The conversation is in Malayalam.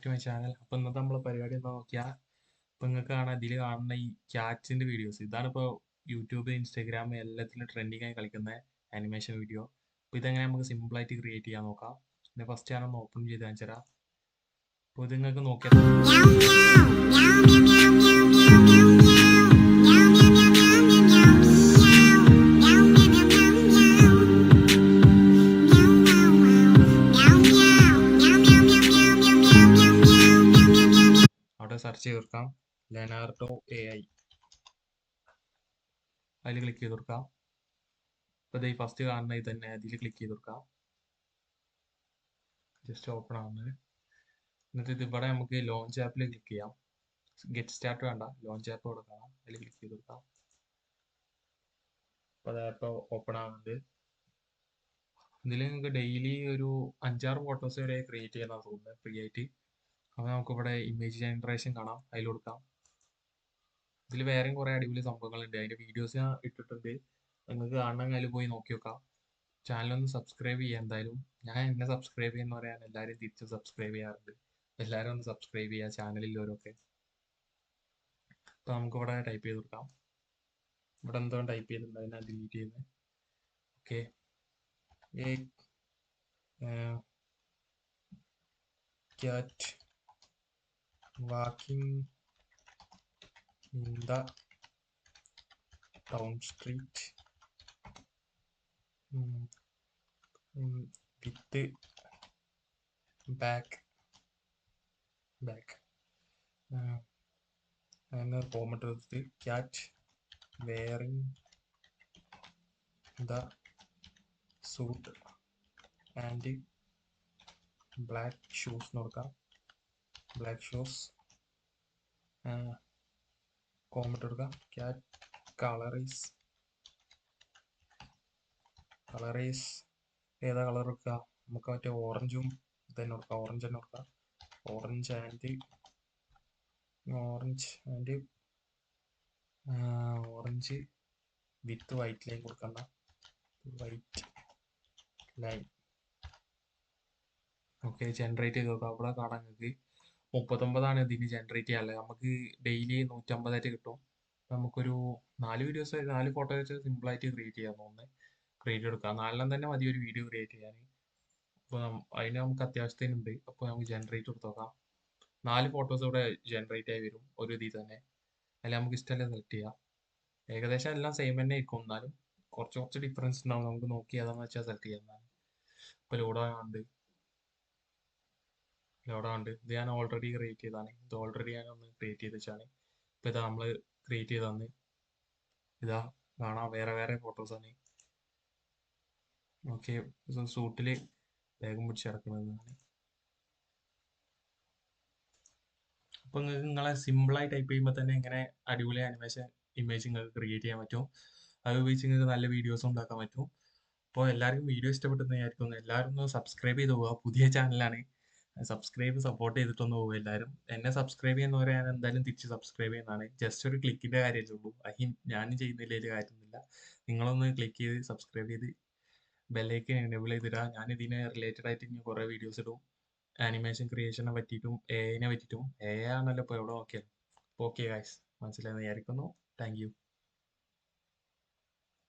To my channel. അപ്പോൾ ഇന്നത്തെ നമ്മളെ പരിപാടി എന്താ നോക്കിയാൽ ഇപ്പോൾ നിങ്ങൾക്ക് കാണാൻ ഇതിൽ കാണുന്ന ഈ ക്യാറ്റ്സിൻ്റെ വീഡിയോസ് ഇതാണിപ്പോൾ യൂട്യൂബ് ഇൻസ്റ്റാഗ്രാം എല്ലാത്തിലും ട്രെൻഡിങ് ആയി കളിക്കുന്ന ആനിമേഷൻ വീഡിയോ. അപ്പോൾ ഇതെങ്ങനെ നമുക്ക് സിമ്പിളായിട്ട് ക്രിയേറ്റ് ചെയ്യാൻ നോക്കാം. പിന്നെ ഫസ്റ്റ് ഞാനൊന്ന് ഓപ്പൺ ചെയ്ത് കാണിച്ചു തരാം. അപ്പോൾ ഇത് നിങ്ങൾക്ക് നോക്കിയാൽ അവിടെ സെർച്ച് ചെയ്ത് കൊടുക്കാം ലെനാർഡോ AI, അതിൽ ക്ലിക്ക് ചെയ്ത് കൊടുക്കാം. ഇപ്പോൾ ഈ ഫസ്റ്റ് കാണുന്ന ഇത് തന്നെ അതിൽ ക്ലിക്ക് ചെയ്ത് കൊടുക്കാം. ജസ്റ്റ് ഓപ്പൺ ആവുന്നത്. എന്നിട്ട് ഇത് ഇവിടെ നമുക്ക് ലോഞ്ച് ആപ്പിൽ ക്ലിക്ക് ചെയ്യാം. ഗെറ്റ് സ്റ്റാർട്ട് വേണ്ട, ലോഞ്ച് ആപ്പ് കൊടുക്കാം. അതിൽ ക്ലിക്ക് ചെയ്ത് കൊടുക്കാം. അപ്പോൾ അത് ആപ്പ് ഓപ്പൺ ആവുന്നുണ്ട്. ഇതിൽ നിങ്ങൾക്ക് ഡെയിലി ഒരു 5-6 ഫോട്ടോസ് വരെ ക്രിയേറ്റ് ചെയ്യാനാണ് തോന്നുന്നത് ഫ്രീ ആയിട്ട്. അപ്പോൾ നമുക്കിവിടെ ഇമേജ് ജനറേഷൻ കാണാം, അതിൽ കൊടുക്കാം. ഇതിൽ വേറെയും കുറേ അടിപൊളി സംഭവങ്ങളുണ്ട്, അതിൻ്റെ വീഡിയോസ് ഞാൻ ഇട്ടിട്ടുണ്ട്. നിങ്ങൾക്ക് കാണണമെങ്കിൽ അതിൽ പോയി നോക്കി നോക്കാം. ചാനലൊന്ന് സബ്സ്ക്രൈബ് ചെയ്യാം. എന്തായാലും ഞാൻ എന്നെ സബ്സ്ക്രൈബ് ചെയ്യുന്ന പറയാൻ എല്ലാവരും തിരിച്ച് സബ്സ്ക്രൈബ് ചെയ്യാറുണ്ട്. എല്ലാവരും ഒന്ന് സബ്സ്ക്രൈബ് ചെയ്യുക ചാനലിലുള്ളവരൊക്കെ. അപ്പോൾ നമുക്കിവിടെ ടൈപ്പ് ചെയ്ത് കൊടുക്കാം. ഇവിടെ എന്തോ ടൈപ്പ് ചെയ്തിട്ടുണ്ട്, അതിനെ ഡിലീറ്റ് ചെയ്യുന്നത്. Okay, cat walking in the town street with back and comment with the cat wearing the suit and black shoes നോക്കാം. ബ്ലാക്ക് ഷൂസ് കോമറ്റ് കൊടുക്കാം. ക്യാറ്റ് കളറീസ് ഏതാ കളർ എടുക്കുക? നമുക്ക് മറ്റേ ഓറഞ്ചും തന്നെ കൊടുക്കാം. ഓറഞ്ച് തന്നെ കൊടുക്കാം. ഓറഞ്ച് വിത്ത് വൈറ്റ് ലൈൻ കൊടുക്കണ്ട, വൈറ്റ് ലൈൻ. ഓക്കെ, ജനറേറ്റ് ചെയ്ത് നോക്കാം. അവിടെ കാണാൻ നിങ്ങൾക്ക് 39 ഇതിന് ജനറേറ്റ് ചെയ്യാനുള്ളത്. നമുക്ക് ഡെയിലി 150 കിട്ടും. നമുക്കൊരു 4 ഫോട്ടോ വെച്ച് സിമ്പിളായിട്ട് ക്രിയേറ്റ് ചെയ്യാൻ തോന്നുന്നത്. ക്രിയേറ്റ് എടുക്കാം. 4 തന്നെ മതി ഒരു വീഡിയോ ക്രിയേറ്റ് ചെയ്യാൻ. അപ്പോൾ അതിന് നമുക്ക് അത്യാവശ്യത്തിനുണ്ട്. അപ്പോൾ നമുക്ക് ജനറേറ്റ് കൊടുത്ത് നോക്കാം. 4 ഫോട്ടോസ് ഇവിടെ ജനറേറ്റ് ആയി വരും ഒരു ഇതിൽ തന്നെ. അതിൽ നമുക്ക് ഇഷ്ടമല്ലേ സെലക്ട് ചെയ്യാം. ഏകദേശം എല്ലാം സെയിം തന്നെ ആയിരിക്കും, എന്നാലും കുറച്ച് ഡിഫറൻസ് ഉണ്ടാവും. നമുക്ക് നോക്കി ഏതാണെന്ന് വെച്ചാൽ സെലക്ട് ചെയ്യാവുന്നതാണ്. ഇപ്പോൾ ലോഡാകുന്നുണ്ട്. ഇത് ഞാൻ ഓൾറെഡി ക്രിയേറ്റ് ചെയ്തതാണ്. ഇത് ഓൾറെഡി ഞാൻ ഒന്ന് ക്രിയേറ്റ് ചെയ്ത് വെച്ചാണ്. ഇപ്പോൾ ഇതാ നമ്മൾ ക്രിയേറ്റ് ചെയ്ത് തന്ന് ഇതാ കാണാം, വേറെ ഫോട്ടോസാണ്. ഓക്കെ, സൂട്ടിൽ വേഗം പിടിച്ച് ഇറക്കുന്നതാണ്. അപ്പോൾ നിങ്ങൾക്ക് നിങ്ങളെ സിമ്പിളായി ടൈപ്പ് ചെയ്യുമ്പോൾ തന്നെ ഇങ്ങനെ അടിപൊളി ആനിമേഷൻ ഇമേജ് നിങ്ങൾക്ക് ക്രിയേറ്റ് ചെയ്യാൻ പറ്റും. അത് ഉപയോഗിച്ച് നിങ്ങൾക്ക് നല്ല വീഡിയോസ് ഉണ്ടാക്കാൻ പറ്റും. അപ്പോൾ എല്ലാവർക്കും വീഡിയോ ഇഷ്ടപ്പെട്ടെന്നായിരിക്കും. എല്ലാവരും ഒന്ന് സബ്സ്ക്രൈബ് ചെയ്ത് പോവുക. പുതിയ ചാനലാണ്, സപ്പോർട്ട് ചെയ്തിട്ടൊന്ന് പോകും എല്ലാവരും. എന്നെ സബ്സ്ക്രൈബ് ചെയ്യുന്നവരെ ഞാൻ എന്തായാലും തിരിച്ച് സബ്സ്ക്രൈബ് ചെയ്യുന്നതാണ്. ജസ്റ്റ് ഒരു ക്ലിക്കിൻ്റെ കാര്യമല്ലേ ഉള്ളൂ. ഞാനും ചെയ്യുന്നില്ല കാര്യമൊന്നുമില്ല. നിങ്ങളൊന്ന് ക്ലിക്ക് ചെയ്ത് സബ്സ്ക്രൈബ് ചെയ്ത് ബെല്ലൈക്കൻ എനേബിൾ ചെയ്തിടുക. ഞാൻ ഇതിനെ റിലേറ്റഡ് ആയിട്ട് ഇനി കുറേ വീഡിയോസ് ഇടും. ആനിമേഷൻ ക്രിയേഷനെ പറ്റിയിട്ടും AI ആണല്ലോ ഇപ്പോൾ എവിടെ നോക്കിയാൽ. ഓക്കെ ഗൈസ്, മനസ്സിലായെന്ന് വിചാരിക്കുന്നു. Thank you.